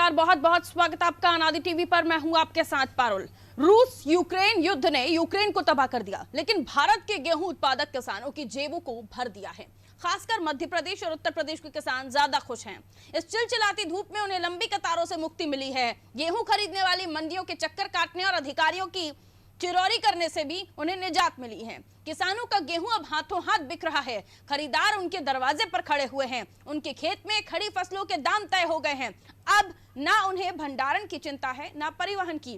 नमस्कार, बहुत बहुत स्वागत आपका अनादि टीवी पर। मैं हूं आपके साथ पारुल। रूस यूक्रेन युद्ध ने यूक्रेन को तबाह कर दिया, लेकिन भारत के गेहूं उत्पादक किसानों की जेबों को भर दिया है। खासकर मध्य प्रदेश और उत्तर प्रदेश के किसान ज्यादा खुश हैं। इस चिलचिलाती धूप में उन्हें लंबी कतारों से मुक्ति मिली है। गेहूं खरीदने वाली मंडियों के चक्कर काटने और अधिकारियों की चिरौरी करने से भी उन्हें निजात मिली है। किसानों का गेहूं अब हाथों हाथ बिक रहा है। खरीदार उनके दरवाजे पर खड़े हुए हैं। उनके खेत में खड़ी फसलों के दाम तय हो गए हैं। अब ना उन्हें भंडारण की चिंता है, ना परिवहन की।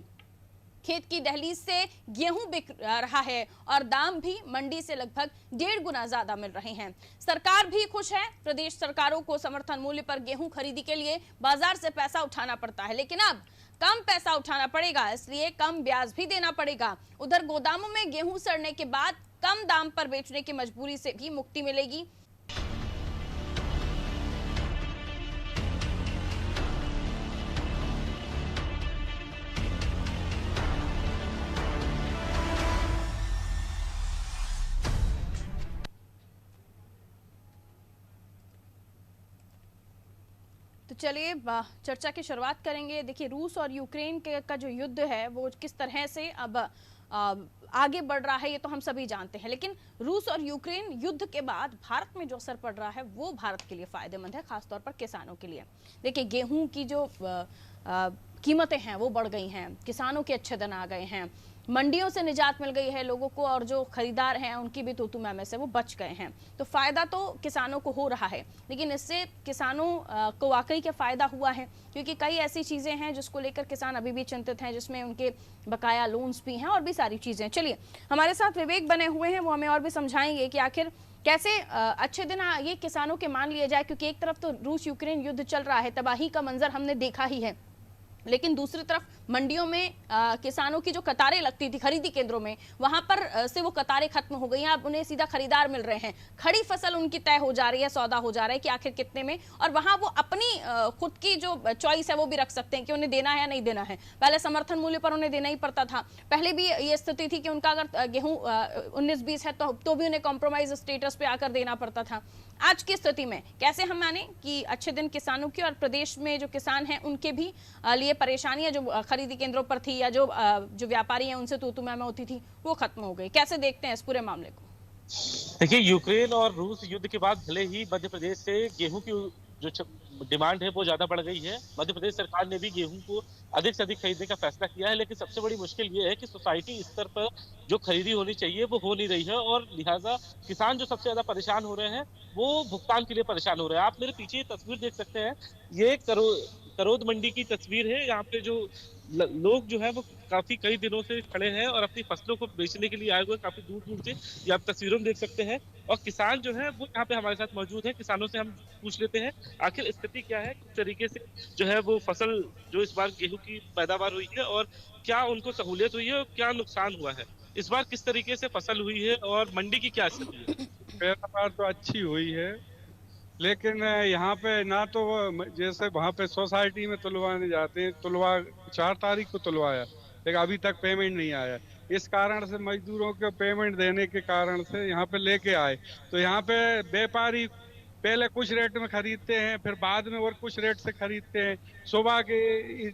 खेत की दहलीज से गेहूं बिक रहा है और दाम भी मंडी से लगभग 1.5 गुना ज्यादा मिल रहे हैं। सरकार भी खुश है। प्रदेश सरकारों को समर्थन मूल्य पर गेहूं खरीदी के लिए बाजार से पैसा उठाना पड़ता है, लेकिन अब कम पैसा उठाना पड़ेगा, इसलिए कम ब्याज भी देना पड़ेगा। उधर गोदामों में गेहूं सड़ने के बाद कम दाम पर बेचने की मजबूरी से भी मुक्ति मिलेगी। तो चलिए चर्चा की शुरुआत करेंगे। देखिए, रूस और यूक्रेन का जो युद्ध है वो किस तरह से अब आगे बढ़ रहा है, ये तो हम सभी जानते हैं। लेकिन रूस और यूक्रेन युद्ध के बाद भारत में जो असर पड़ रहा है वो भारत के लिए फायदेमंद है, खासतौर पर किसानों के लिए। देखिए, गेहूं की जो कीमतें हैं वो बढ़ गई हैं, किसानों के अच्छे दिन आ गए हैं, मंडियों से निजात मिल गई है लोगों को, और जो खरीदार हैं उनकी भी तूतू मैमे से वो बच गए हैं। तो फायदा तो किसानों को हो रहा है, लेकिन इससे किसानों को वाकई क्या फायदा हुआ है? क्योंकि कई ऐसी चीजें हैं जिसको लेकर किसान अभी भी चिंतित हैं, जिसमें उनके बकाया लोन्स भी हैं और भी सारी चीजें। चलिए, हमारे साथ विवेक बने हुए हैं, वो हमें और भी समझाएंगे कि आखिर कैसे अच्छे दिन ये किसानों के मान लिए जाए। क्योंकि एक तरफ तो रूस यूक्रेन युद्ध चल रहा है, तबाही का मंजर हमने देखा ही है, लेकिन दूसरी तरफ मंडियों में किसानों की जो कतारें लगती थी खरीदी केंद्रों में, वहां पर से वो कतारें खत्म हो गई हैं। अब उन्हें सीधा खरीदार मिल रहे हैं, खड़ी फसल उनकी तय हो जा रही है, सौदा हो जा रहा है कि आखिर कितने में, और वहां वो अपनी खुद की जो चॉइस है वो भी रख सकते हैं कि उन्हें देना है या नहीं देना है। पहले समर्थन मूल्य पर उन्हें देना ही पड़ता था। पहले भी ये स्थिति थी कि उनका अगर गेहूं 19-20 है तो भी उन्हें कॉम्प्रोमाइज स्टेटस पे आकर देना पड़ता था। आज की स्थिति में कैसे हम माने कि अच्छे दिन किसानों की और प्रदेश में जो किसान हैं उनके भी लिए परेशानियां जो खरीदी केंद्रों पर थी या जो व्यापारी हैं उनसे तू मैं होती थी वो खत्म हो गई? कैसे देखते हैं इस पूरे मामले को? देखिए, यूक्रेन और रूस युद्ध के बाद भले ही मध्य प्रदेश से गेहूं की जो डिमांड है वो ज्यादा बढ़ गई है। मध्य प्रदेश सरकार ने भी गेहूं को अधिक से अधिक खरीदने का फैसला किया है, लेकिन सबसे बड़ी मुश्किल ये है कि सोसाइटी स्तर पर जो खरीदी होनी चाहिए वो हो नहीं रही है, और लिहाजा किसान जो सबसे ज्यादा परेशान हो रहे हैं वो भुगतान के लिए परेशान हो रहे हैं। आप मेरे पीछे ये तस्वीर देख सकते हैं, ये करोद मंडी की तस्वीर है। यहाँ पे जो लोग जो है वो काफी कई दिनों से खड़े हैं और अपनी फसलों को बेचने के लिए आए हुए काफी दूर दूर से, ये आप तस्वीरों में देख सकते हैं। और किसान जो है वो यहाँ पे हमारे साथ मौजूद है। किसानों से हम पूछ लेते हैं आखिर स्थिति क्या है, किस तरीके से जो है वो फसल जो इस बार गेहूं की पैदावार हुई है, और क्या उनको सहूलियत हुई है और क्या नुकसान हुआ है, इस बार किस तरीके से फसल हुई है और मंडी की क्या स्थिति है। पैदावार तो अच्छी हुई है, लेकिन यहाँ पे ना तो वो जैसे वहाँ पे सोसाइटी में तुलवाने जाते हैं, 4 तारीख को तुलवाया, लेकिन अभी तक पेमेंट नहीं आया। इस कारण से मजदूरों को पेमेंट देने के कारण से यहाँ पे लेके आए, तो यहाँ पे व्यापारी पहले कुछ रेट में खरीदते हैं, फिर बाद में और कुछ रेट से खरीदते हैं। सुबह के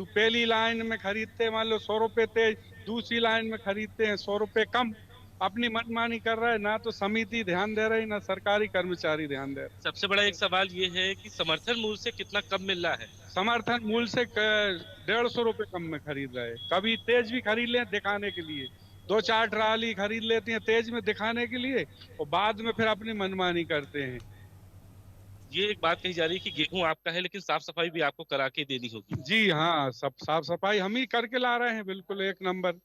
पहली लाइन में खरीदते हैं मान लो 100 रुपए तेज, दूसरी लाइन में खरीदते हैं 100 रुपए कम। अपनी मनमानी कर रहा है, ना तो समिति ध्यान दे रही, ना सरकारी कर्मचारी ध्यान दे रहे। सबसे बड़ा एक सवाल ये है कि समर्थन मूल्य से कितना कम मिल रहा है। समर्थन मूल्य से 150 रुपए कम में खरीद रहे हैं। कभी तेज भी खरीद लें दिखाने के लिए, 2-4 ट्राली खरीद लेते हैं तेज में दिखाने के लिए, और बाद में फिर अपनी मनमानी करते हैं। ये एक बात कही जा रही है कि गेहूं आपका है, लेकिन साफ सफाई भी आपको करा के देनी होगी। जी हाँ, सब साफ सफाई हम ही करके ला रहे हैं, बिल्कुल 1 नंबर।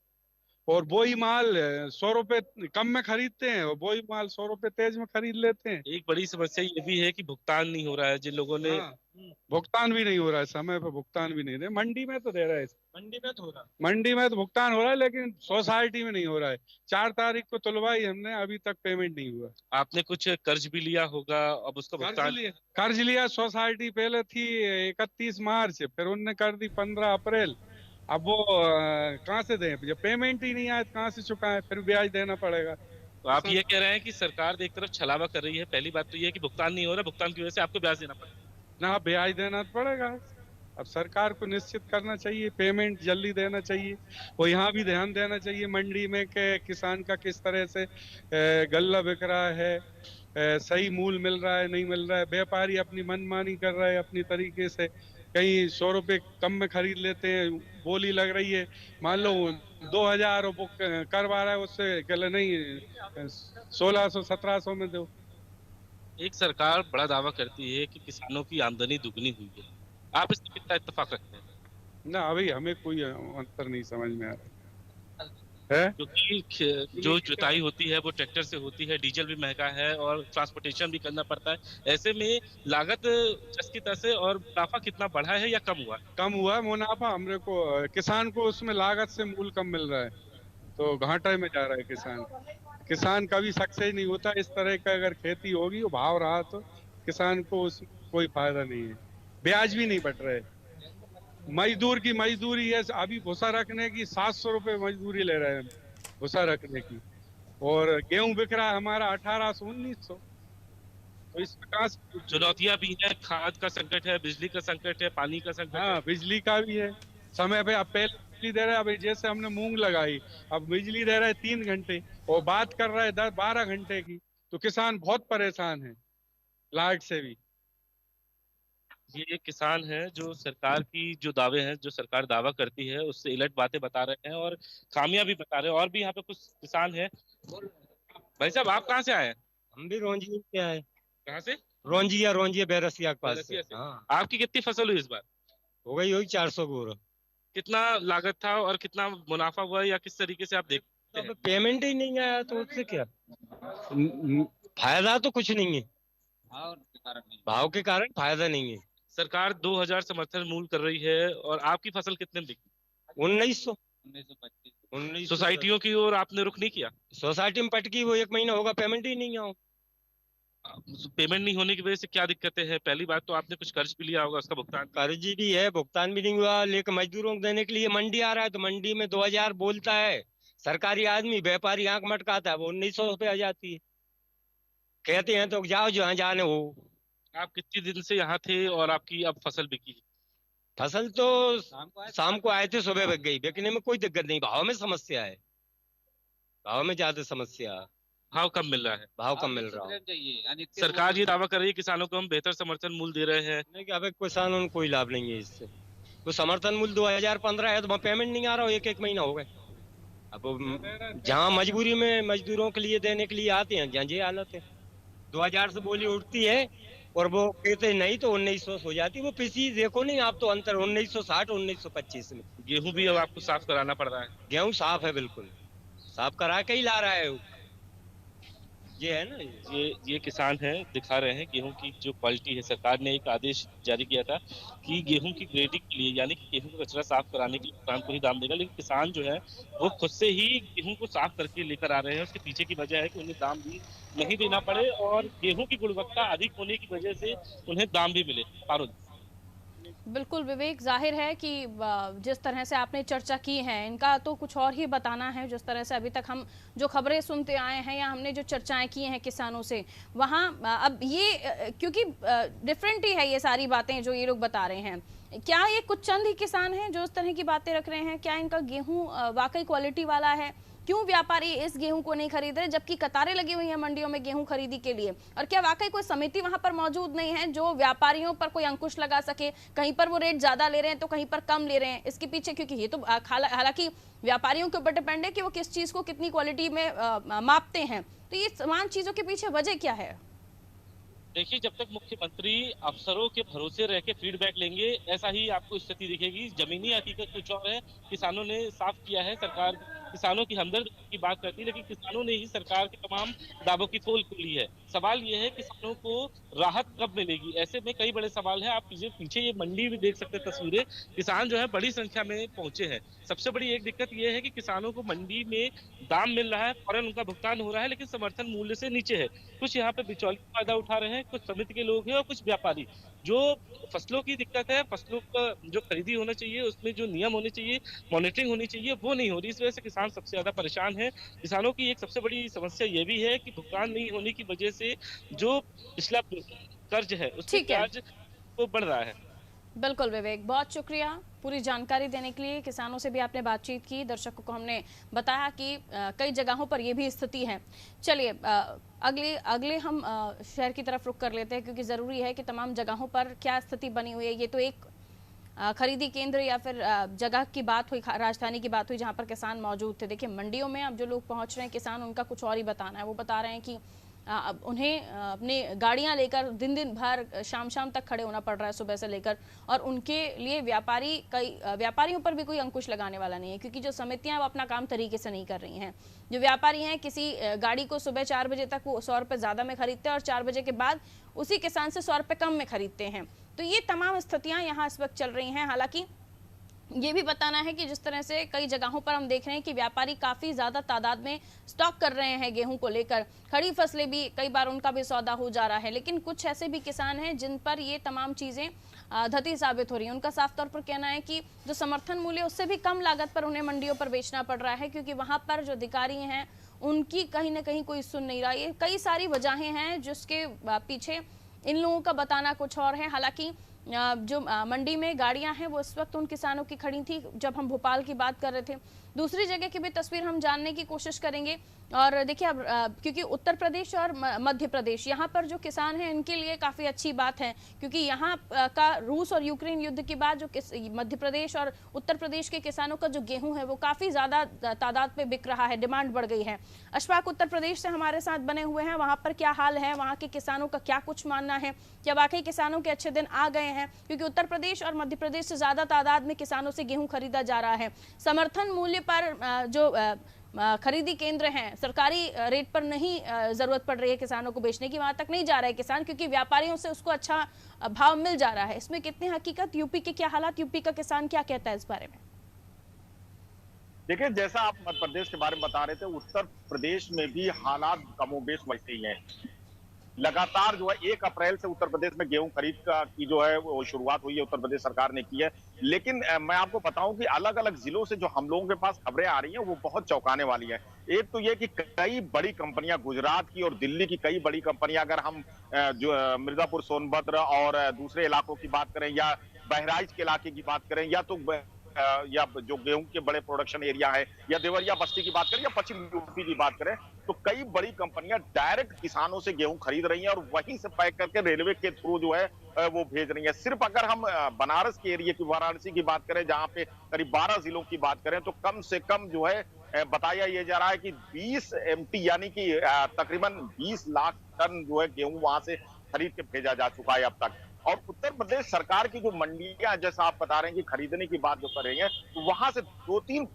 और वही माल 100 रुपए कम में खरीदते हैं, और वही माल 100 रुपए तेज में खरीद लेते हैं। एक बड़ी समस्या ये भी है कि भुगतान नहीं हो रहा है जिन लोगों ने। हाँ, भुगतान भी नहीं हो रहा है, समय पर भुगतान भी नहीं दे। मंडी में तो दे रहा है, मंडी में तो हो रहा मंडी में तो भुगतान हो रहा है, लेकिन सोसाइटी में नहीं हो रहा है। 4 तारीख को तुलवाई हमने, अभी तक पेमेंट नहीं हुआ। आपने कुछ कर्ज भी लिया होगा, अब उसका भुगतान। कर्ज लिया। सोसाइटी पहले थी 31 मार्च, फिर उनने कर दी 15 अप्रैल। अब वो कहाँ से दें, जब पेमेंट ही नहीं आए तो कहाँ से चुकाएं, फिर ब्याज देना पड़ेगा। तो आप ये कह रहे हैं कि सरकार एक तरफ छलावा कर रही है। पहली बात तो ये है कि भुगतान नहीं हो रहा, भुगतान की वजह से आपको ब्याज देना पड़ेगा। ना, ब्याज देना तो पड़ेगा। अब सरकार को निश्चित करना चाहिए, पेमेंट जल्दी देना चाहिए, और यहाँ भी ध्यान देना चाहिए मंडी में कि किसान का किस तरह से गल्ला बिक रहा है, सही मूल्य मिल रहा है नहीं मिल रहा है। व्यापारी अपनी मनमानी कर रहा है अपनी तरीके से, कहीं 100 रुपए कम में खरीद लेते हैं, बोली लग रही है मान लो 2000 बुक करवा रहा है, उससे कहले नहीं 1600 1700 में दो। एक सरकार बड़ा दावा करती है कि किसानों की आमदनी दुगनी हुई है, आप इससे कितना इत्तेफाक रखते हैं? ना अभी हमें कोई अंतर नहीं समझ में आ रहा है। क्योंकि जो जुताई होती है वो ट्रैक्टर से होती है, डीजल भी महंगा है और ट्रांसपोर्टेशन भी करना पड़ता है। ऐसे में लागत जस की तस है, और मुनाफा कितना बढ़ा है या कम हुआ? कम हुआ है मुनाफा, हमरे को किसान को उसमें लागत से मूल कम मिल रहा है, तो घाटे में जा रहा है किसान। किसान कभी सक्सेस नहीं होता, इस तरह का अगर खेती होगी वो भाव रहा तो किसान को उसमें कोई फायदा नहीं है, ब्याज भी नहीं बढ़ रहा है। मजदूर की मजदूरी है, अभी भूसा रखने की 700 रुपए मजदूरी ले रहे हैं भूसा रखने की, और गेहूं बिक रहा है हमारा 1800 1900। तो इस प्रकार से चुनौतियां भी है, खाद का संकट है, बिजली का संकट है, पानी का संकट है। हाँ, बिजली का भी है समय पे। अब पहले बिजली दे रहा है, अभी जैसे हमने मूंग लगाई, अब बिजली दे रहा है 3 घंटे और बात कर रहा है 10 12 घंटे की, तो किसान बहुत परेशान है लाइट से भी। ये किसान है जो सरकार की जो दावे हैं, जो सरकार दावा करती है उससे उलट बातें बता रहे हैं और खामियां भी बता रहे हैं। और भी यहाँ पे कुछ किसान है। भाई साहब, आप कहाँ से आए हैं? हम भी रोंजी से आए। कहाँ से? रोंजिया बैरसिया के पास से। बैरसिया से। हाँ, आपकी कितनी फसल हुई इस बार? हो गई होगी 400 बोरा। कितना लागत था और कितना मुनाफा हुआ, या किस तरीके से आप देखते अब हैं? पेमेंट ही नहीं आया तो उससे क्या फायदा, तो कुछ नहीं है। भाव के कारण फायदा नहीं है। सरकार 2000 समर्थन मूल्य कर रही है, और आपकी फसल कितने में बिकी? 1900 सोसाइटियों की ओर आपने रुख नहीं किया? सोसाइटी में पटकी, वो 1 महीना होगा पेमेंट ही नहीं आओ। पेमेंट नहीं होने की वजह से क्या दिक्कतें हैं? पहली बात तो आपने कुछ कर्ज भी लिया होगा, उसका भुगतान। कर्ज भी है, भुगतान भी नहीं हुआ, लेकिन मजदूरों को देने के लिए मंडी आ रहा है तो मंडी में 2000 बोलता है सरकारी आदमी, व्यापारी आंख मटकाता है, वो 1900 रुपये आ जाती है। कहते हैं तो जाओ जहाँ जाने हो। आप कितने दिन से यहाँ थे और आपकी अब फसल बिकी? फसल तो शाम को आए थे, सुबह बिक गई। बिकने में कोई दिक्कत नहीं, भाव में समस्या है, भाव में ज्यादा समस्या है। भाव कम मिल रहा है? भाव कम मिल रहा है। सरकार ये दावा कर रही है किसानों को हम बेहतर समर्थन मूल्य दे रहे हैं। नहीं, अब किसानों को कोई लाभ नहीं है इससे। तो समर्थन मूल्य 2015 है तो वहाँ पेमेंट नहीं आ रहा हो, 1 महीना हो गए। अब जहाँ मजबूरी में मजदूरों के लिए देने के लिए आते हैं, जहाँ ये हालत है 2000 से बोली उठती है और वो कहते नहीं तो 1900 हो जाती। वो पिछली देखो नहीं आप तो अंतर 1960 1925 में। गेहूं भी अब आपको साफ कराना पड़ रहा है? गेहूं साफ है, बिल्कुल साफ करा के ही ला रहा है। ये है ना, ये किसान है, दिखा रहे हैं गेहूं की जो क्वालिटी है। सरकार ने एक आदेश जारी किया था कि गेहूं की ग्रेडिंग के लिए, यानी कि गेहूं का कचरा साफ कराने के लिए किसान को ही दाम देगा, लेकिन किसान जो है वो खुद से ही गेहूं को साफ करके लेकर आ रहे हैं। उसके पीछे की वजह है कि उन्हें दाम भी नहीं देना पड़े और गेहूं की गुणवत्ता अधिक होने की वजह से उन्हें दाम भी मिले। पारुल। बिल्कुल विवेक, जाहिर है कि जिस तरह से आपने चर्चा की है इनका तो कुछ और ही बताना है। जिस तरह से अभी तक हम जो खबरें सुनते आए हैं या हमने जो चर्चाएं की हैं किसानों से, वहाँ अब ये क्योंकि डिफरेंट ही है ये सारी बातें जो ये लोग बता रहे हैं। क्या ये कुछ चंद ही किसान हैं जो इस तरह की बातें रख रहे हैं? क्या इनका गेहूं वाकई क्वालिटी वाला है? क्यों व्यापारी इस गेहूं को नहीं खरीद रहे जबकि कतारें लगी हुई हैं मंडियों में गेहूं खरीदी के लिए? और क्या वाकई कोई समिति वहां पर मौजूद नहीं है जो व्यापारियों पर कोई अंकुश लगा सके? कहीं पर वो रेट ज्यादा ले रहे हैं तो कहीं पर कम ले रहे हैं, इसके पीछे क्योंकि ये तो हालांकि व्यापारियों के ऊपर डिपेंड है कि वो किस चीज को कितनी क्वालिटी में मापते हैं। तो ये तमाम चीजों के पीछे वजह क्या है? देखिए, जब तक मुख्यमंत्री अफसरों के भरोसे रह के फीडबैक लेंगे, ऐसा ही आपको स्थिति दिखेगी। जमीनी हकीकत कुछ और है। किसानों ने साफ किया है, सरकार किसानों की हमदर्द की बात करती है, लेकिन किसानों ने ही सरकार के तमाम दावों की पोल खोली है। सवाल ये है किसानों को राहत कब मिलेगी? ऐसे में कई बड़े सवाल हैं। आप पीछे ये मंडी भी देख सकते हैं तस्वीरें। किसान जो है बड़ी संख्या में पहुंचे हैं। सबसे बड़ी एक दिक्कत ये है कि किसानों को मंडी में दाम मिल रहा है, फौरन उनका भुगतान हो रहा है, लेकिन समर्थन मूल्य से नीचे है। कुछ यहाँ पे बिचौलिए फायदा उठा रहे हैं, कुछ समिति के लोग हैं और कुछ व्यापारी। जो फसलों की दिक्कत है, फसलों का जो खरीदी होना चाहिए, उसमें जो नियम होने चाहिए, मॉनिटरिंग होनी चाहिए, वो नहीं हो रही। इस वजह से किसान सबसे ज्यादा परेशान है। किसानों की एक सबसे बड़ी समस्या ये भी है कि भुगतान नहीं होने की वजह से जो पिछला कर्ज है उसका ब्याज वो बढ़ रहा है। बिल्कुल विवेक, बहुत शुक्रिया पूरी जानकारी देने के लिए। किसानों से भी आपने बातचीत की, दर्शकों को हमने बताया कि कई जगहों पर ये भी स्थिति है। चलिए अगले अगले हम शहर की तरफ रुख कर लेते हैं, क्योंकि ज़रूरी है कि तमाम जगहों पर क्या स्थिति बनी हुई है। ये तो एक खरीदी केंद्र या फिर जगह की बात हुई, राजधानी की बात हुई जहाँ पर किसान मौजूद थे। देखिए मंडियों में अब जो लोग पहुँच रहे हैं किसान, उनका कुछ और ही बताना है। वो बता रहे हैं कि अब उन्हें अपनी गाड़ियां लेकर दिन दिन भर शाम शाम तक खड़े होना पड़ रहा है, सुबह से लेकर, और उनके लिए व्यापारियों पर भी कोई अंकुश लगाने वाला नहीं है, क्योंकि जो समितियां वो अपना काम तरीके से नहीं कर रही हैं। जो व्यापारी हैं, किसी गाड़ी को सुबह 4 बजे तक वो 100 रुपये ज़्यादा में खरीदते हैं और 4 बजे के बाद उसी किसान से 100 रुपये कम में खरीदते हैं। तो ये तमाम स्थितियाँ यहाँ इस वक्त चल रही हैं। हालांकि ये भी बताना है कि जिस तरह से कई जगहों पर हम देख रहे हैं कि व्यापारी काफ़ी ज़्यादा तादाद में स्टॉक कर रहे हैं गेहूं को लेकर, खड़ी फसलें भी कई बार उनका भी सौदा हो जा रहा है, लेकिन कुछ ऐसे भी किसान हैं जिन पर ये तमाम चीज़ें धती साबित हो रही हैं। उनका साफ तौर पर कहना है कि जो समर्थन मूल्य उससे भी कम लागत पर उन्हें मंडियों पर बेचना पड़ रहा है, क्योंकि वहाँ पर जो अधिकारी हैं उनकी कहीं ना कहीं कोई सुन नहीं रहा। ये कई सारी वजहें हैं जिसके पीछे इन लोगों का बताना कुछ और है। हालांकि जो मंडी में गाड़ियां हैं वो इस वक्त उन किसानों की खड़ी थी जब हम भोपाल की बात कर रहे थे। दूसरी जगह की भी तस्वीर हम जानने की कोशिश करेंगे। और देखिए अब क्योंकि उत्तर प्रदेश और मध्य प्रदेश, यहाँ पर जो किसान हैं इनके लिए काफ़ी अच्छी बात है, क्योंकि यहाँ का रूस और यूक्रेन युद्ध के बाद जो मध्य प्रदेश और उत्तर प्रदेश के किसानों का जो गेहूं है वो काफ़ी ज़्यादा तादाद में बिक रहा है, डिमांड बढ़ गई है। अशफाक उत्तर प्रदेश से हमारे साथ बने हुए हैं, वहाँ पर क्या हाल है, वहाँ के किसानों का क्या कुछ मानना है, क्या वाकई किसानों के अच्छे दिन आ गए हैं? क्योंकि उत्तर प्रदेश और मध्य प्रदेश से ज़्यादा तादाद में किसानों से गेहूँ खरीदा जा रहा है। समर्थन मूल्य पर जो खरीदी केंद्र हैं, सरकारी रेट पर नहीं ज़रूरत पड़ रही है किसानों को बेचने की, वहाँ तक नहीं जा रहा है किसान, क्योंकि व्यापारियों से उसको अच्छा भाव मिल जा रहा है। इसमें कितनी हकीकत, यूपी के क्या हालात, यूपी का किसान क्या कहता है इस बारे में? देखिए, जैसा आप मध्य प्रदेश के बारे में बता रहे थे, उत्तर प्रदेश में भी हालात कमोबेश वैसे ही हैं। लगातार जो है 1 अप्रैल से उत्तर प्रदेश में गेहूं खरीद की जो है वो शुरुआत हुई है, उत्तर प्रदेश सरकार ने की है। लेकिन मैं आपको बताऊं कि अलग अलग जिलों से जो हम लोगों के पास खबरें आ रही हैं वो बहुत चौंकाने वाली है। एक तो ये कि कई बड़ी कंपनियां, गुजरात की और दिल्ली की कई बड़ी कंपनियां, अगर हम जो मिर्जापुर, सोनभद्र और दूसरे इलाकों की बात करें, या बहराइच के इलाके की बात करें, या तो या जो गेहूं के बड़े प्रोडक्शन एरिया है, या देवरिया बस्ती की बात करें, या पश्चिम यूपी की बात करें, तो कई बड़ी कंपनियां डायरेक्ट किसानों से गेहूं खरीद रही हैं और वहीं से पैक करके रेलवे के थ्रू जो है वो भेज रही है। सिर्फ अगर हम बनारस के एरिया की, वाराणसी की बात करें, जहां पे करीब 12 जिलों की बात करें, तो कम से कम जो है बताया ये जा रहा है कि 20 MT यानी कि तकरीबन 20 लाख टन जो है गेहूं वहां से खरीद के भेजा जा चुका है अब तक। और उत्तर प्रदेश सरकार की जो मंडियां, जैसा आप बता रहे हैं कि खरीदने की बात जो कर रही है, तो वहां से 2-3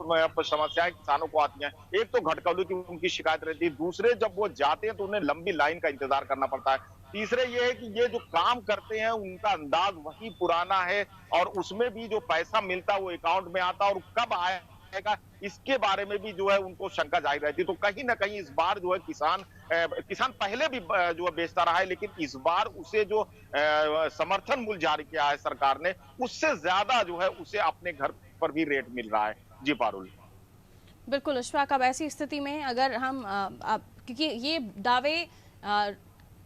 समस्याएं किसानों को आती हैं। एक तो घटकौली की उनकी शिकायत रहती है, दूसरे जब वो जाते हैं तो उन्हें लंबी लाइन का इंतजार करना पड़ता है, तीसरे ये है कि ये जो काम करते हैं उनका अंदाज वही पुराना है और उसमें भी जो पैसा मिलता है वो अकाउंट में आता, और कब आएगा इसके बारे में भी जो है उनको शंका जाहिर रहती है। तो कहीं ना कहीं इस बार जो है किसान पहले भी जो है बेचता रहा है, लेकिन इस बार उसे जो समर्थन मूल्य जारी किया है सरकार ने, उससे ज्यादा जो है उसे अपने घर पर भी रेट मिल रहा है। जी पारुल। बिल्कुल अशफाक, अब ऐसी स्थिति में अगर हम क्योंकि ये दावे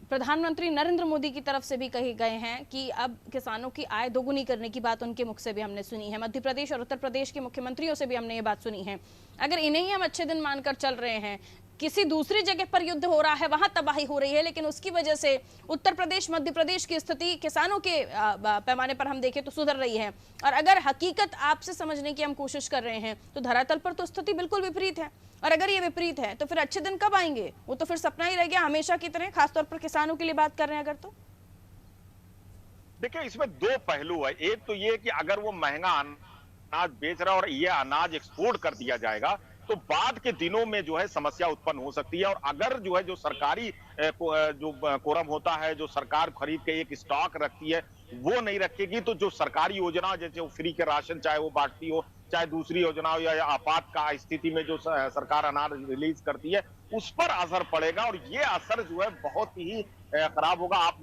प्रधानमंत्री नरेंद्र मोदी की तरफ से भी कहे गए हैं कि अब किसानों की आय दोगुनी करने की बात उनके मुख से भी हमने सुनी है, मध्य प्रदेश और उत्तर प्रदेश के मुख्यमंत्रियों से भी हमने ये बात सुनी है। अगर इन्हें ही हम अच्छे दिन मानकर चल रहे हैं, किसी दूसरी जगह पर युद्ध हो रहा है, वहां तबाही हो रही है, लेकिन उसकी वजह से उत्तर प्रदेश, मध्य प्रदेश की स्थिति किसानों के पैमाने पर हम देखें तो सुधर रही है। और अगर हकीकत आपसे समझने की हम कोशिश कर रहे हैं तो धरातल पर तो स्थिति बिल्कुल विपरीत है। और अगर ये विपरीत है तो फिर अच्छे दिन कब आएंगे? वो तो फिर सपना ही रह गया हमेशा की तरह, खासतौर पर किसानों के लिए बात कर रहे हैं अगर। तो देखिए, इसमें 2 पहलू है। एक तो ये कि अगर वो महंगा अनाज बेच रहा है और ये अनाज एक्सपोर्ट कर दिया जाएगा तो बाद के दिनों में जो है समस्या उत्पन्न हो सकती है। और अगर जो है जो सरकारी जो कोरम होता है, जो सरकार खरीद के एक स्टॉक रखती है, वो नहीं रखेगी, तो जो सरकारी योजना जैसे फ्री के राशन चाहे वो बांटती हो, चाहे दूसरी योजना हो, या आपात का स्थिति में जो सरकार अनाज रिलीज करती है, उस पर असर पड़ेगा। और ये असर जो है बहुत ही खराब होगा। आप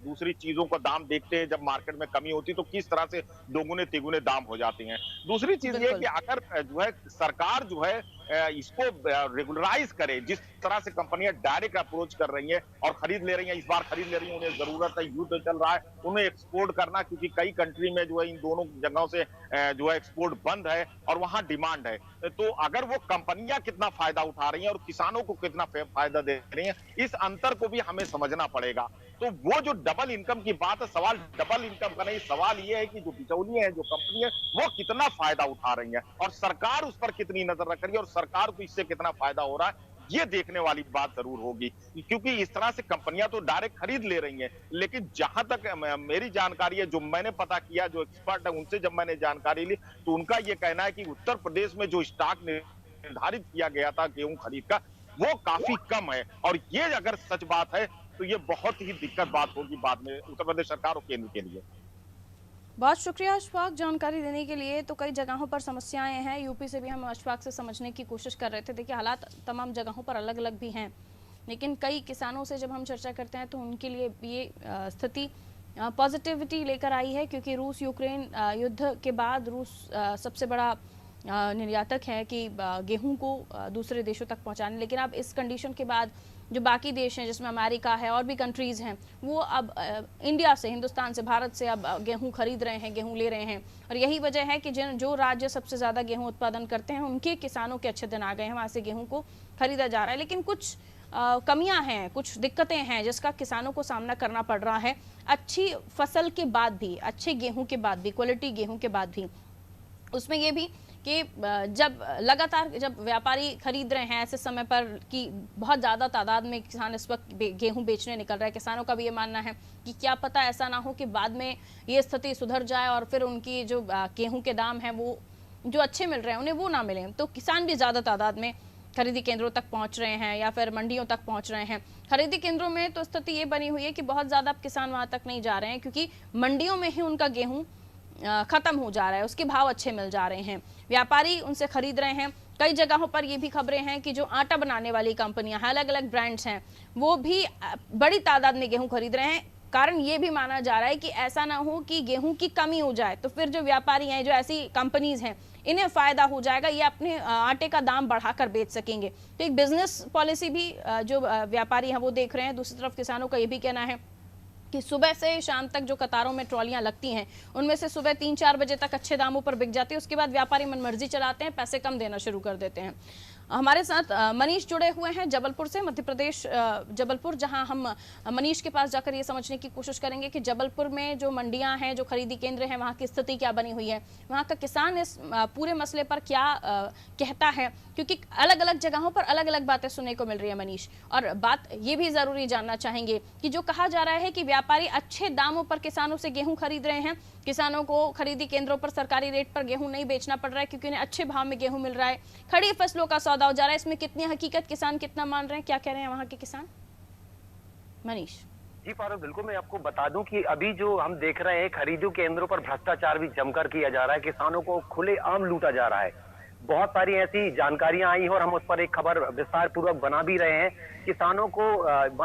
दूसरी चीजों का दाम देखते हैं, जब मार्केट में कमी होती है तो किस तरह से दोगुने तिगुने दाम हो जाते हैं। दूसरी चीज ये कि अगर जो है सरकार जो है इसको रेगुलराइज करे, जिस तरह से कंपनियां डायरेक्ट अप्रोच कर रही हैं और खरीद ले रही हैं, इस बार खरीद ले रही हैं, उन्हें जरूरत है, युद्ध चल रहा है, उन्हें एक्सपोर्ट करना, क्योंकि कई कंट्री में जो है इन दोनों जगहों से जो है एक्सपोर्ट बंद है और वहां डिमांड है। तो अगर वो कंपनियां कितना फायदा उठा रही हैं और किसानों को कितना फायदा दे रही हैं, इस अंतर को भी हमें समझना पड़ेगा। तो वो जो डबल इनकम की बात है, सवाल डबल इनकम का नहीं, सवाल ये है कि जो बिचौलिए हैं, जो कंपनी है, वो कितना फायदा उठा रही है और सरकार उस पर कितनी नजर रख रही है और सरकार को इससे कितना फायदा हो रहा है, ये देखने वाली बात जरूर होगी। क्योंकि इस तरह से कंपनियां तो डायरेक्ट खरीद ले रही हैं, लेकिन जहां तक मेरी जानकारी है, जो मैंने पता किया, जो एक्सपर्ट है उनसे जब मैंने जानकारी ली, तो उनका ये कहना है कि उत्तर प्रदेश में जो स्टॉक निर्धारित किया गया था गेहूं खरीद का, वो काफी कम है। और ये अगर सच बात है तो ये बहुत ही दिक्कत बात होगी बाद में उत्तर प्रदेश सरकार और केंद्र के लिए। बहुत शुक्रिया अशफाक जानकारी देने के लिए। तो कई जगहों पर समस्याएं हैं, यूपी से भी हम अशफाक से समझने की कोशिश कर रहे थे। देखिए हालात तमाम जगहों पर अलग अलग भी हैं, लेकिन कई किसानों से जब हम चर्चा करते हैं तो उनके लिए ये स्थिति पॉजिटिविटी लेकर आई है, क्योंकि रूस यूक्रेन युद्ध के बाद रूस सबसे बड़ा निर्यातक है कि गेहूं को दूसरे देशों तक पहुंचाने। लेकिन अब इस कंडीशन के बाद जो बाकी देश हैं, जिसमें अमेरिका है और भी कंट्रीज़ हैं, वो अब इंडिया से, हिंदुस्तान से, भारत से अब गेहूं खरीद रहे हैं, गेहूं ले रहे हैं। और यही वजह है कि जो राज्य सबसे ज़्यादा गेहूं उत्पादन करते हैं, उनके किसानों के अच्छे दिन आ गए हैं, वहाँ से गेहूं को खरीदा जा रहा है। लेकिन कुछ कमियां हैं, कुछ दिक्कतें हैं जिसका किसानों को सामना करना पड़ रहा है, अच्छी फसल के बाद भी, अच्छे गेहूँ के बाद भी, क्वालिटी गेहूँ के बाद भी। उसमें ये भी कि जब लगातार जब व्यापारी खरीद रहे हैं ऐसे समय पर कि बहुत ज़्यादा तादाद में किसान इस वक्त गेहूं बेचने निकल रहा है, किसानों का भी ये मानना है कि क्या पता ऐसा ना हो कि बाद में ये स्थिति सुधर जाए और फिर उनकी जो गेहूं के दाम हैं वो जो अच्छे मिल रहे हैं उन्हें वो ना मिले। तो किसान भी ज़्यादा तादाद में खरीदी केंद्रों तक पहुंच रहे हैं या फिर मंडियों तक पहुंच रहे हैं। खरीदी केंद्रों में तो स्थिति ये बनी हुई है कि बहुत ज़्यादा किसान वहाँ तक नहीं जा रहे हैं, क्योंकि मंडियों में ही उनका गेहूँ खत्म हो जा रहा है, उसके भाव अच्छे मिल जा रहे हैं, व्यापारी उनसे खरीद रहे हैं। कई जगहों पर ये भी खबरें हैं कि जो आटा बनाने वाली कंपनियां हैं, अलग अलग ब्रांड्स हैं, वो भी बड़ी तादाद में गेहूं खरीद रहे हैं। कारण ये भी माना जा रहा है कि ऐसा ना हो कि गेहूं की कमी हो जाए, तो फिर जो व्यापारी हैं, जो ऐसी कंपनीज हैं, इन्हें फायदा हो जाएगा, ये अपने आटे का दाम बढ़ाकर बेच सकेंगे। तो एक बिजनेस पॉलिसी भी जो व्यापारी हैं वो देख रहे हैं। दूसरी तरफ किसानों का ये भी कहना है कि सुबह से शाम तक जो कतारों में ट्रॉलियां लगती हैं, उनमें से सुबह 3-4 बजे तक अच्छे दामों पर बिक जाती है, उसके बाद व्यापारी मनमर्जी चलाते हैं, पैसे कम देना शुरू कर देते हैं। हमारे साथ मनीष जुड़े हुए हैं जबलपुर से, मध्य प्रदेश जबलपुर, जहां हम मनीष के पास जाकर ये समझने की कोशिश करेंगे कि जबलपुर में जो मंडियां हैं, जो खरीदी केंद्र हैं, वहां की स्थिति क्या बनी हुई है, वहां का किसान इस पूरे मसले पर क्या कहता है, क्योंकि अलग अलग जगहों पर अलग अलग बातें सुनने को मिल रही है मनीष। और बात ये भी जरूरी जानना चाहेंगे कि जो कहा जा रहा है कि व्यापारी अच्छे दामों पर किसानों से गेहूं खरीद रहे हैं, किसानों को खरीदी केंद्रों पर सरकारी रेट पर गेहूं नहीं बेचना पड़ रहा है क्योंकि उन्हें अच्छे भाव में गेहूं मिल रहा है, खड़ी फसलों का सौदा हो जा रहा है, इसमें कितनी हकीकत, किसान कितना मान रहे हैं, क्या कह रहे हैं वहां के किसान? मनीष जी फारूक, बिल्कुल मैं आपको बता दूं कि अभी जो हम देख रहे हैं खरीदी केंद्रों पर भ्रष्टाचार भी जमकर किया जा रहा है, किसानों को खुलेआम लूटा जा रहा है। बहुत सारी ऐसी जानकारियां आई हैं और हम उस पर एक खबर विस्तार पूर्वक बना भी रहे हैं। किसानों को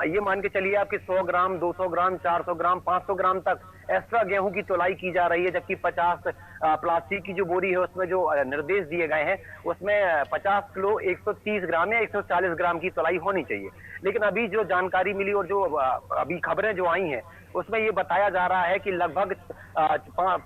ये मान के चलिए आपकी 100 ग्राम, 200 ग्राम, 400 ग्राम, 500 ग्राम तक एक्स्ट्रा गेहूं की तोलाई की जा रही है, जबकि 50 प्लास्टिक की जो बोरी है उसमें जो निर्देश दिए गए हैं उसमें 50 किलो 130 ग्राम या 140 ग्राम की तोलाई होनी चाहिए। लेकिन अभी जो जानकारी मिली और जो अभी खबरें जो आई हैं उसमें ये बताया जा रहा है कि लगभग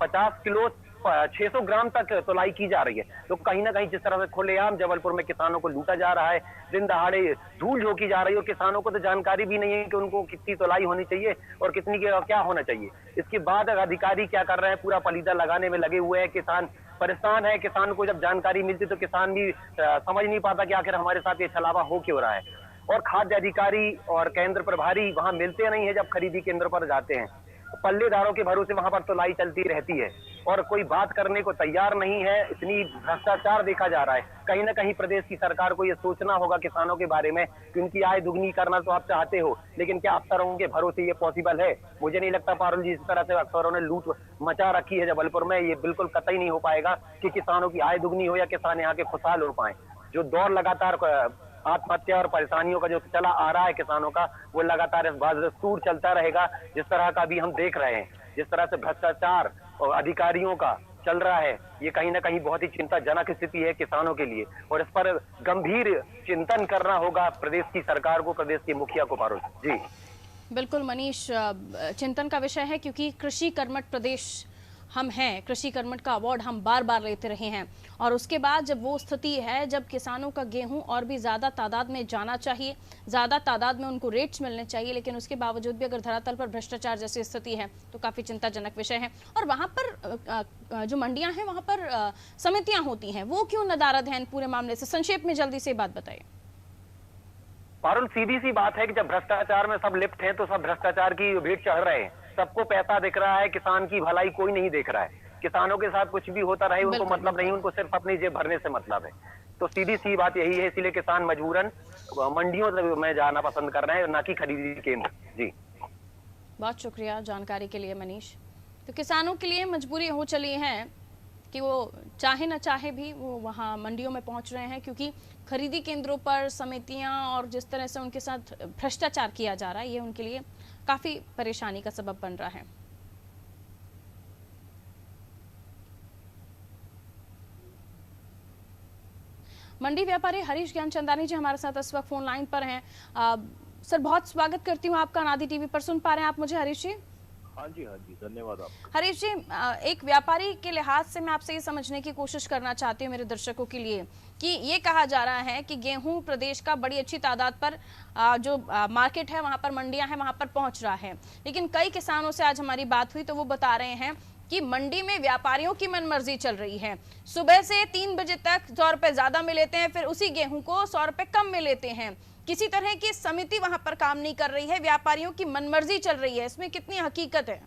50 किलो 600 ग्राम तक तोलाई की जा रही है। तो कहीं ना कहीं जिस तरह से खुलेआम जबलपुर में किसानों को लूटा जा रहा है, दिन दहाड़े धूल झोंकी जा रही है और किसानों को तो जानकारी भी नहीं है कि उनको कितनी तोलाई होनी चाहिए और कितनी क्या होना चाहिए। इसके बाद अधिकारी क्या कर रहे हैं, पूरा पलीदा लगाने में लगे हुए हैं। किसान परेशान है, किसान को जब जानकारी मिलती तो किसान भी समझ नहीं पाता कि आखिर हमारे साथ ये छलावा हो क्यों रहा है। और खाद्य अधिकारी और केंद्र प्रभारी वहां मिलते नहीं है जब खरीदी केंद्र पर जाते हैं, पल्लेदारों के भरोसे वहां पर तोलाई चलती रहती है और कोई बात करने को तैयार नहीं है। इतनी भ्रष्टाचार देखा जा रहा है। कहीं ना कहीं प्रदेश की सरकार को यह सोचना होगा किसानों के बारे में कि उनकी आय दुगनी करना तो आप चाहते हो, लेकिन क्या अफसरों के भरोसे ये पॉसिबल है? मुझे नहीं लगता पारुल जी, इस तरह से अफसरों ने लूट मचा रखी है जबलपुर में, ये बिल्कुल कतई नहीं हो पाएगा कि किसानों की आय दुगनी हो या किसान यहाँ के खुशहाल हो पाए। जो दौर लगातार आत्महत्या और परेशानियों का जो चला आ रहा है किसानों का, वो लगातार इस बदस्तूर चलता रहेगा। जिस तरह का भी हम देख रहे हैं, जिस तरह से भ्रष्टाचार और अधिकारियों का चल रहा है, ये कहीं ना कहीं बहुत ही चिंताजनक स्थिति है किसानों के लिए, और इस पर गंभीर चिंतन करना होगा प्रदेश की सरकार को, प्रदेश के मुखिया को। पारुल जी। बिल्कुल मनीष, चिंतन का विषय है क्योंकि कृषि कर्मठ प्रदेश हम हैं, कृषि कर्मठ का अवार्ड हम बार बार लेते रहे हैं, और उसके बाद जब वो स्थिति है जब किसानों का गेहूं और भी ज़्यादा तादाद में जाना चाहिए, ज़्यादा तादाद में उनको रेट्स मिलने चाहिए, लेकिन उसके बावजूद भी अगर धरातल पर भ्रष्टाचार जैसी स्थिति है तो काफ़ी चिंताजनक विषय है। और वहाँ पर जो मंडियाँ हैं वहाँ पर समितियाँ होती हैं, वो क्यों नदारद हैं पूरे मामले से? संक्षेप में जल्दी से बात बताइए। पारुल, सीधी सी बात है कि जब भ्रष्टाचार में सब लिप्त हैं तो सब भ्रष्टाचार की भेंट चढ़ रहे हैं। सबको पैसा दिख रहा है, किसान की भलाई कोई नहीं देख रहा है। किसानों के साथ कुछ भी होता रहे उनको मतलब नहीं, उनको सिर्फ अपनी जेब भरने से मतलब है। तो सीधी सी बात यही है, इसलिए किसान मजबूरन मंडियों में जाना पसंद कर रहे हैं, ना कि खरीदी केंद्र। जी, बहुत शुक्रिया जानकारी के लिए मनीष। तो किसानों के लिए मजबूरी हो चली है कि वो चाहे न चाहे भी वो वहाँ मंडियों में पहुँच रहे हैं, क्योंकि खरीदी केंद्रों पर समितियाँ और जिस तरह से उनके साथ भ्रष्टाचार किया जा रहा है, ये उनके लिए काफ़ी परेशानी का सबब बन रहा है। मंडी व्यापारी हरीश ज्ञानचंदानी जी हमारे साथ इस वक्त फोन लाइन पर हैं। सर, बहुत स्वागत करती हूँ आपका नादी टीवी पर। सुन पा रहे हैं आप मुझे हरीश जी? हाँ जी, धन्यवाद आपका। हरीश जी, एक व्यापारी के लिहाज से मैं आपसे ये समझने की कोशिश करना चाहती हूँ मेरे दर्शकों के लिए कि ये कहा जा रहा है कि गेहूं प्रदेश का बड़ी अच्छी तादाद पर जो मार्केट है वहां पर, मंडियां हैं वहां पर पहुंच रहा है, लेकिन कई किसानों से आज हमारी बात हुई तो वो बता रहे हैं कि मंडी में व्यापारियों की मनमर्जी चल रही है। सुबह से 3 बजे तक 100 रुपए ज्यादा में लेते हैं, फिर उसी गेहूं को 100 रुपए कम में लेते हैं। किसी तरह की समिति वहां पर काम नहीं कर रही है, व्यापारियों की मनमर्जी चल रही है। इसमें कितनी हकीकत है?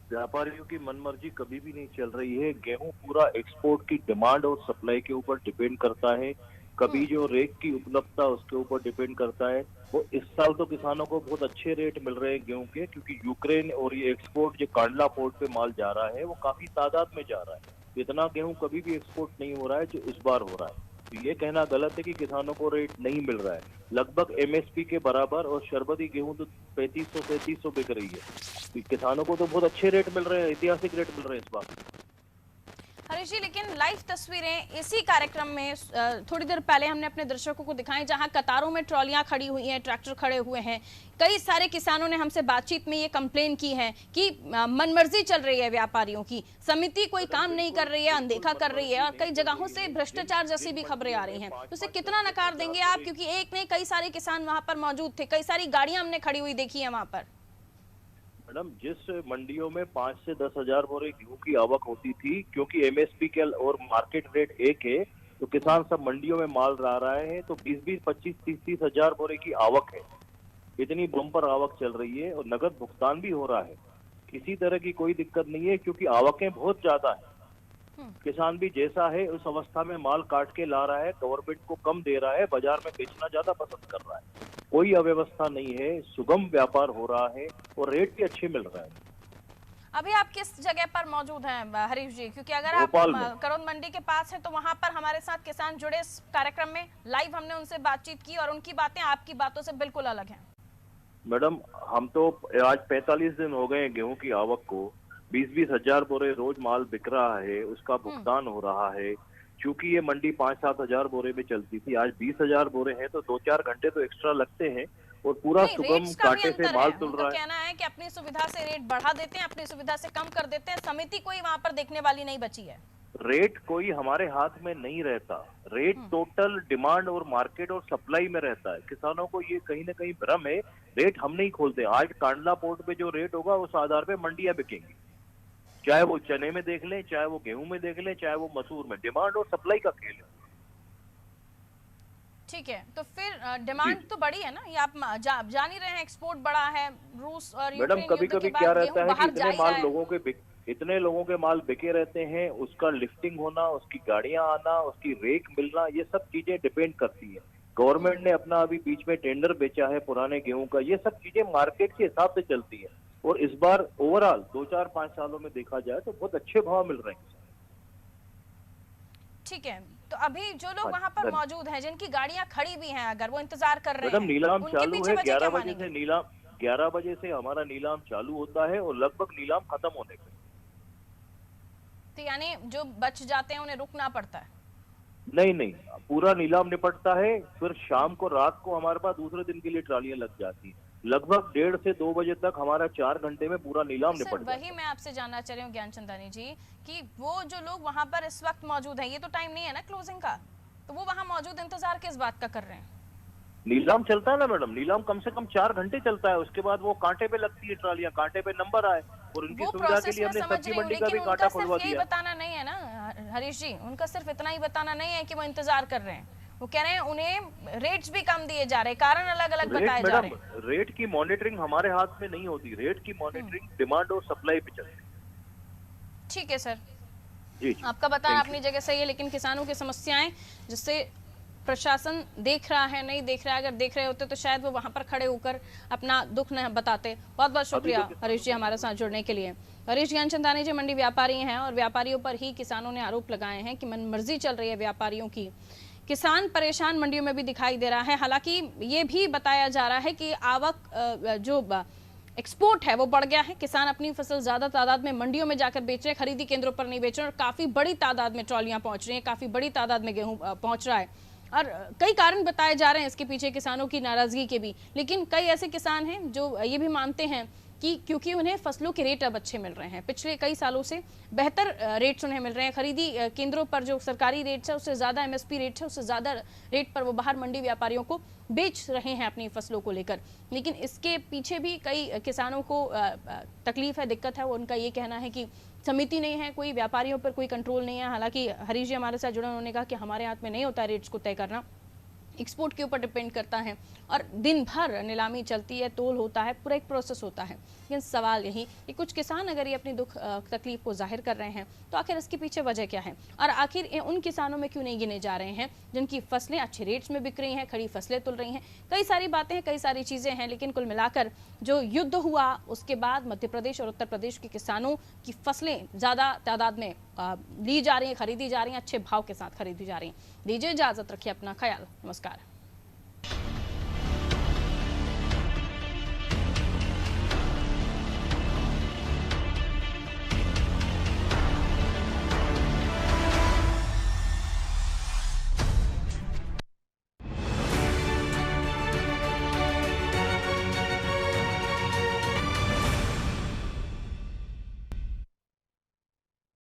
व्यापारियों की मनमर्जी कभी भी नहीं चल रही है। गेहूं पूरा एक्सपोर्ट की डिमांड और सप्लाई के ऊपर डिपेंड करता है। कभी जो रेट की उपलब्धता उसके ऊपर डिपेंड करता है। वो इस साल तो किसानों को बहुत अच्छे रेट मिल रहे हैं गेहूं के, क्योंकि यूक्रेन और ये एक्सपोर्ट जो कांडला पोर्ट पे माल जा रहा है वो काफी तादाद में जा रहा है। इतना गेहूं कभी भी एक्सपोर्ट नहीं हो रहा है जो इस बार हो रहा है। तो ये कहना गलत है कि किसानों को रेट नहीं मिल रहा है। लगभग एमएसपी के बराबर, और शरबती गेहूं तो 3500-3300 बिक रही है। तो किसानों को तो बहुत अच्छे रेट मिल रहे हैं, ऐतिहासिक रेट मिल रहे हैं इस बार। हरीश जी, लेकिन लाइव तस्वीरें इसी कार्यक्रम में थोड़ी देर पहले हमने अपने दर्शकों को दिखाई, जहां कतारों में ट्रॉलियां खड़ी हुई हैं, ट्रैक्टर खड़े हुए हैं। कई सारे किसानों ने हमसे बातचीत में ये कंप्लेन की है कि मनमर्जी चल रही है व्यापारियों की, समिति कोई काम नहीं कर रही है, अनदेखा कर रही है, और कई जगहों से भ्रष्टाचार जैसी भी खबरें आ रही हैं। तो उसे कितना नकार देंगे आप? क्योंकि एक नहीं कई सारे किसान वहां पर मौजूद थे, कई सारी गाड़ियां हमने खड़ी हुई देखी है वहां पर। मैडम, जिस मंडियों में 5 से 10 हजार बोरे गेहूं की आवक होती थी, क्योंकि एमएसपी के और मार्केट रेट एक है, तो किसान सब मंडियों में माल ला रहे हैं। तो 20-20, 25, 30 हजार बोरे की आवक है। इतनी बम्पर आवक चल रही है और नगद भुगतान भी हो रहा है। किसी तरह की कोई दिक्कत नहीं है, क्योंकि आवकें बहुत ज्यादा है। किसान भी जैसा है उस अवस्था में माल काट के ला रहा है, गवर्नमेंट को कम दे रहा है, बाजार में बेचना ज्यादा पसंद कर रहा है। कोई अव्यवस्था नहीं है, सुगम व्यापार हो रहा है और रेट भी अच्छे मिल रहा है। अभी आप किस जगह पर मौजूद हैं हरीश जी? क्योंकि अगर आप करौंद मंडी के पास हैं तो वहां पर हमारे साथ किसान जुड़े इस कार्यक्रम में, लाइव हमने उनसे बातचीत की और उनकी बातें आपकी बातों से बिल्कुल अलग हैं। मैडम, हम तो आज 45 दिन हो गए गेहूं की आवक को। 20-20 हजार बोरे रोज माल बिक रहा है, उसका भुगतान हो रहा है। चूंकि ये मंडी 5-7 हजार बोरे में चलती थी, आज 20 हजार बोरे हैं, तो 2-4 घंटे तो एक्स्ट्रा लगते हैं और पूरा सुगम कांटे से माल तुल रहा है। कहना है कि अपनी सुविधा से रेट बढ़ा देते हैं, अपनी सुविधा से कम कर देते हैं, समिति कोई वहां पर देखने वाली नहीं बची है। रेट कोई हमारे हाथ में नहीं रहता। रेट टोटल डिमांड और मार्केट और सप्लाई में रहता है। किसानों को ये कहीं ना कहीं भ्रम है, रेट हम नहीं खोलते। आज कांडला पोर्ट पे जो रेट होगा उस आधार पे मंडियां बिकेंगी, चाहे वो चने में देख लें, चाहे वो गेहूं में देख लें, चाहे वो मसूर में। डिमांड और सप्लाई का खेल है। ठीक है, तो फिर डिमांड तो बड़ी है ना, ये आप जान ही रहे हैं, एक्सपोर्ट बड़ा है, रूस और यूक्रेन। मैडम, कभी कभी क्या रहता है कि इतने लोगों के माल बिके रहते हैं, उसका लिफ्टिंग होना, उसकी गाड़ियां आना, उसकी रेक मिलना, ये सब चीजें डिपेंड करती है। गवर्नमेंट ने अपना अभी बीच में टेंडर बेचा है पुराने गेहूं का, ये सब चीजें मार्केट के हिसाब से चलती है। और इस बार ओवरऑल 2-4-5 सालों में देखा जाए तो बहुत अच्छे भाव मिल रहे हैं। ठीक है, तो अभी जो लोग वहाँ पर मौजूद हैं, जिनकी गाड़ियाँ खड़ी भी हैं, अगर वो इंतजार कर रहे मैडम हैं, नीलाम उनके चालू पीछे है, वजह 11 क्या बजे मानेंगे? से नीलाम 11 बजे से हमारा नीलाम चालू होता है और लगभग नीलाम खत्म होने पे। तो यानी जो बच जाते हैं उन्हें रुकना पड़ता है? नहीं, पूरा नीलाम निपटता है, फिर शाम को रात को हमारे पास दूसरे दिन के लिए ट्रालियां लग जाती हैं। लगभग 1:30 से 2 बजे तक हमारा 4 घंटे में पूरा नीलाम सर निपट जाता वही मैं आपसे जानना चाह रही हूँ ज्ञानचंदानी जी, कि वो जो लोग वहाँ पर इस वक्त मौजूद हैं, ये तो टाइम नहीं है ना क्लोजिंग का, तो वो वहाँ मौजूद इंतजार किस बात का कर रहे हैं? नीलाम चलता है ना मैडम, नीलाम कम से कम 4 घंटे चलता है, उसके बाद वो कांटे पे लगती है ट्रालियां, कांटे पे नंबर आए, और उनकी वो सुविधा के प्रोसेस लिए में हमने समझ सब्जी रही हूँ, मंडी का लेकिन भी उनका कांटा सिर्फ खुलवा यही दिया। बताना नहीं है ना हरीश जी, उनका सिर्फ इतना ही बताना नहीं है कि वो इंतजार कर रहे हैं, वो कह रहे हैं उन्हें रेट्स भी कम दिए जा रहे हैं, कारण अलग अलग बताए जा रहे हैं। रेट की मॉनिटरिंग हमारे हाथ में नहीं होती, रेट की मॉनिटरिंग डिमांड और सप्लाई पे चलती है। ठीक है सर, जी आपका बताना अपनी जगह सही है, लेकिन किसानों की समस्याएं जिससे प्रशासन देख रहा है नहीं देख रहा है, अगर देख रहे होते तो शायद वो वहां पर खड़े होकर अपना दुख न बताते। बहुत बहुत शुक्रिया हरीश जी हमारे साथ जुड़ने के लिए। हरीश ज्ञानचंदानी जी मंडी व्यापारी हैं और व्यापारियों पर ही किसानों ने आरोप लगाए हैं कि मनमर्जी चल रही है व्यापारियों की, किसान परेशान मंडियों में भी दिखाई दे रहा है। हालांकि ये भी बताया जा रहा है कि आवक जो एक्सपोर्ट है वो बढ़ गया है, किसान अपनी फसल ज्यादा तादाद में मंडियों में जाकर बेच रहे हैं, खरीदी केंद्रों पर नहीं बेच रहे हैं, और काफी बड़ी तादाद में ट्रॉलियां पहुंच रही हैं, काफी बड़ी तादाद में गेहूं पहुंच रहा है, और कई कारण बताए जा रहे हैं इसके पीछे किसानों की नाराजगी के भी। लेकिन कई ऐसे किसान हैं जो ये भी मानते हैं कि क्योंकि उन्हें फसलों के रेट अब अच्छे मिल रहे हैं, पिछले कई सालों से बेहतर रेट्स उन्हें मिल रहे हैं, खरीदी केंद्रों पर जो सरकारी रेट्स है उससे ज़्यादा एमएसपी रेट है, उससे ज़्यादा रेट पर वो बाहर मंडी व्यापारियों को बेच रहे हैं अपनी फसलों को लेकर। लेकिन इसके पीछे भी कई किसानों को तकलीफ है, दिक्कत है। उनका ये कहना है कि समिति नहीं है, कोई व्यापारियों पर कोई कंट्रोल नहीं है। हालांकि हरीश जी हमारे साथ जुड़े, उन्होंने कहा कि हमारे हाथ में नहीं होता रेट्स को तय करना, एक्सपोर्ट के ऊपर डिपेंड करता है, और दिन भर नीलामी चलती है, तोल होता है, पूरा एक प्रोसेस होता है। लेकिन सवाल यही कि कुछ किसान अगर ये अपनी दुख तकलीफ को जाहिर कर रहे हैं तो आखिर इसके पीछे वजह क्या है, और आखिर उन किसानों में क्यों नहीं गिने जा रहे हैं जिनकी फसलें अच्छे रेट्स में बिक रही हैं, खड़ी फसलें तुल रही हैं। कई सारी बातें हैं, कई सारी चीज़ें हैं, लेकिन कुल मिलाकर जो युद्ध हुआ उसके बाद मध्य प्रदेश और उत्तर प्रदेश के किसानों की फसलें ज़्यादा तादाद में ली जा रही हैं, खरीदी जा रही हैं, अच्छे भाव के साथ खरीदी जा रही हैं। दीजिए इजाज़त, रखिए अपना ख्याल, नमस्कार।